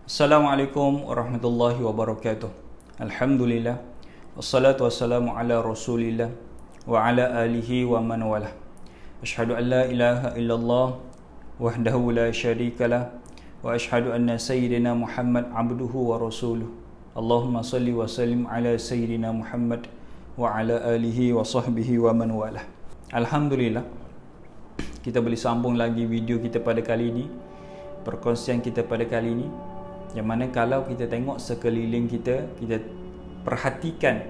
Assalamualaikum warahmatullahi wabarakatuh. Alhamdulillah. Wassalatu wassalamu ala rasulillah wa ala alihi wa man walah. Ashhadu an la ilaha illallah wahdahu la syarikalah wa ashhadu anna sayyidina Muhammad abduhu wa rasuluh. Allahumma salli wa sallim ala sayyidina Muhammad wa ala alihi wa sahbihi wa man walah. Alhamdulillah, kita boleh sambung lagi video kita pada kali ini, perkongsian kita pada kali ini, yang mana kalau kita tengok sekeliling kita, kita perhatikan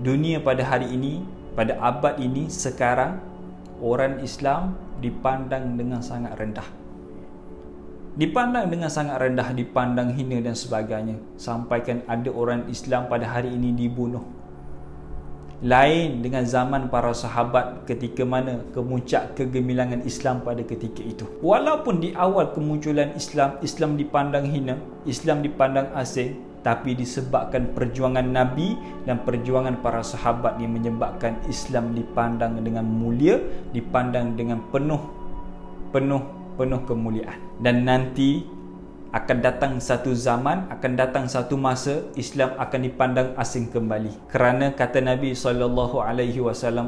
dunia pada hari ini, pada abad ini sekarang, orang Islam dipandang dengan sangat rendah. Dipandang dengan sangat rendah, dipandang hina dan sebagainya. Sampaikan ada orang Islam pada hari ini dibunuh. Lain dengan zaman para sahabat ketika mana kemuncak kegemilangan Islam pada ketika itu. Walaupun di awal kemunculan Islam, Islam dipandang hina, Islam dipandang asing, tapi disebabkan perjuangan Nabi dan perjuangan para sahabat yang menyebabkan Islam dipandang dengan mulia, dipandang dengan penuh kemuliaan. Dan nanti akan datang satu zaman, akan datang satu masa Islam akan dipandang asing kembali. Kerana kata Nabi SAW,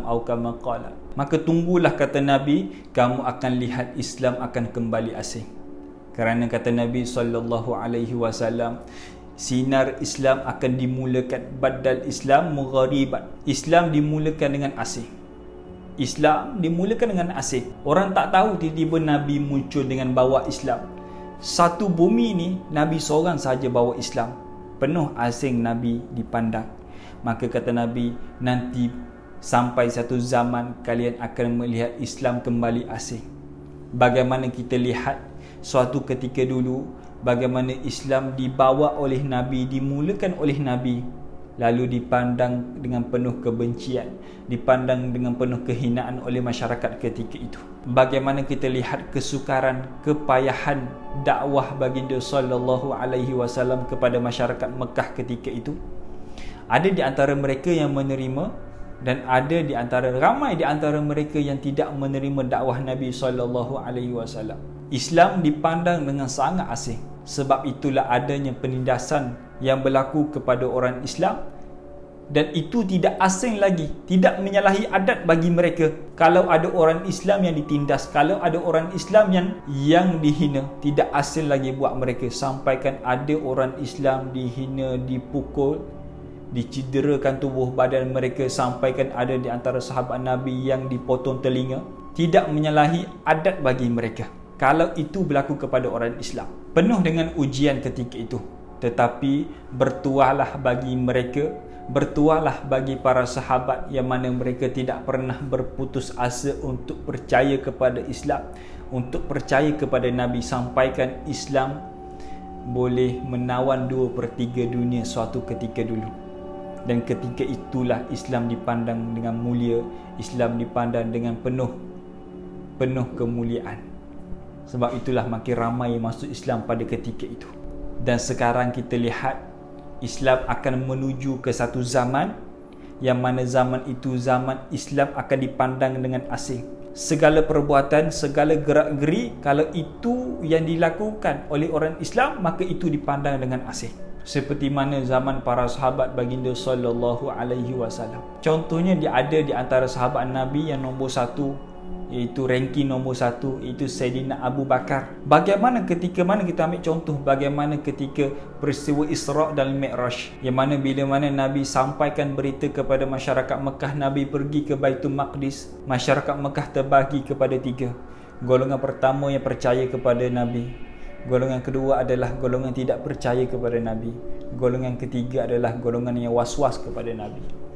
au kama qala, maka tunggulah kata Nabi, kamu akan lihat Islam akan kembali asing. Kerana kata Nabi SAW, sinar Islam akan dimulakan, badal Islam mughariban, Islam dimulakan dengan asing. Islam dimulakan dengan asing. Orang tak tahu tiba-tiba Nabi muncul dengan bawa Islam. Satu bumi ni Nabi seorang saja bawa Islam, penuh asing Nabi dipandang. Maka kata Nabi, nanti sampai satu zaman kalian akan melihat Islam kembali asing. Bagaimana kita lihat suatu ketika dulu, bagaimana Islam dibawa oleh Nabi, dimulakan oleh Nabi, lalu dipandang dengan penuh kebencian, dipandang dengan penuh kehinaan oleh masyarakat ketika itu. Bagaimana kita lihat kesukaran, kepayahan dakwah baginda sallallahu alaihi wasallam kepada masyarakat Mekah ketika itu. Ada di antara mereka yang menerima dan ada di antara ramai di antara mereka yang tidak menerima dakwah Nabi sallallahu alaihi wasallam. Islam dipandang dengan sangat asing. Sebab itulah adanya penindasan yang berlaku kepada orang Islam, dan itu tidak asing lagi, tidak menyalahi adat bagi mereka. Kalau ada orang Islam yang ditindas, kalau ada orang Islam yang dihina, tidak asing lagi buat mereka. Sampaikan ada orang Islam dihina, dipukul, dicederakan tubuh badan mereka. Sampaikan ada di antara sahabat Nabi yang dipotong telinga. Tidak menyalahi adat bagi mereka kalau itu berlaku kepada orang Islam. Penuh dengan ujian ketika itu, tetapi bertuahlah bagi mereka, bertuahlah bagi para sahabat yang mana mereka tidak pernah berputus asa untuk percaya kepada Islam, untuk percaya kepada Nabi. Sampaikan Islam boleh menawan 2/3 dunia suatu ketika dulu. Dan ketika itulah Islam dipandang dengan mulia, Islam dipandang dengan penuh kemuliaan. Sebab itulah makin ramai masuk Islam pada ketika itu. Dan sekarang kita lihat Islam akan menuju ke satu zaman yang mana zaman itu zaman Islam akan dipandang dengan asing. Segala perbuatan, segala gerak-geri, kalau itu yang dilakukan oleh orang Islam, maka itu dipandang dengan asing. Seperti mana zaman para sahabat baginda sallallahu alaihi wasallam. Contohnya dia ada di antara sahabat Nabi yang nombor 1, iaitu ranking nombor 1, iaitu Sayyidina Abu Bakar. Bagaimana ketika mana kita ambil contoh, bagaimana ketika peristiwa Isra' dan Mi'raj, yang mana bila mana Nabi sampaikan berita kepada masyarakat Mekah, Nabi pergi ke Baitul Maqdis, masyarakat Mekah terbagi kepada 3. Golongan pertama yang percaya kepada Nabi, golongan kedua adalah golongan tidak percaya kepada Nabi, golongan ketiga adalah golongan yang was-was kepada Nabi.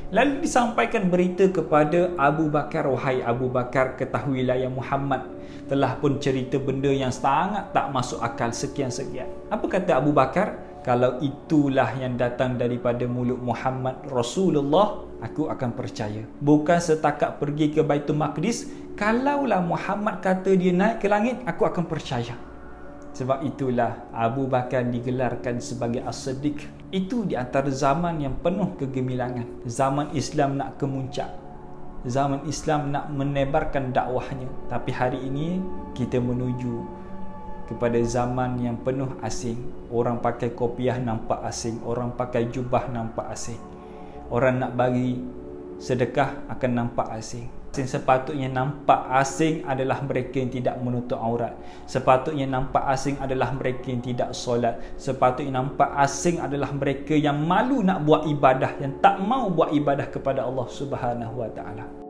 Lalu disampaikan berita kepada Abu Bakar, wahai Abu Bakar, ketahuilah yang Muhammad telah pun cerita benda yang sangat tak masuk akal sekian-sekian. Apa kata Abu Bakar? Kalau itulah yang datang daripada mulut Muhammad Rasulullah, aku akan percaya. Bukan setakat pergi ke Baitul Maqdis, kalaulah Muhammad kata dia naik ke langit, aku akan percaya. Sebab itulah Abu Bakar digelarkan sebagai As-Siddiq. Itu di antara zaman yang penuh kegemilangan. Zaman Islam nak kemuncak, zaman Islam nak menebarkan dakwahnya. Tapi hari ini kita menuju kepada zaman yang penuh asing. Orang pakai kopiah nampak asing, orang pakai jubah nampak asing, orang nak bagi sedekah akan nampak asing. Sepatutnya nampak asing adalah mereka yang tidak menutup aurat. Sepatutnya nampak asing adalah mereka yang tidak solat. Sepatutnya nampak asing adalah mereka yang malu nak buat ibadah, yang tak mau buat ibadah kepada Allah Subhanahu Wa Taala.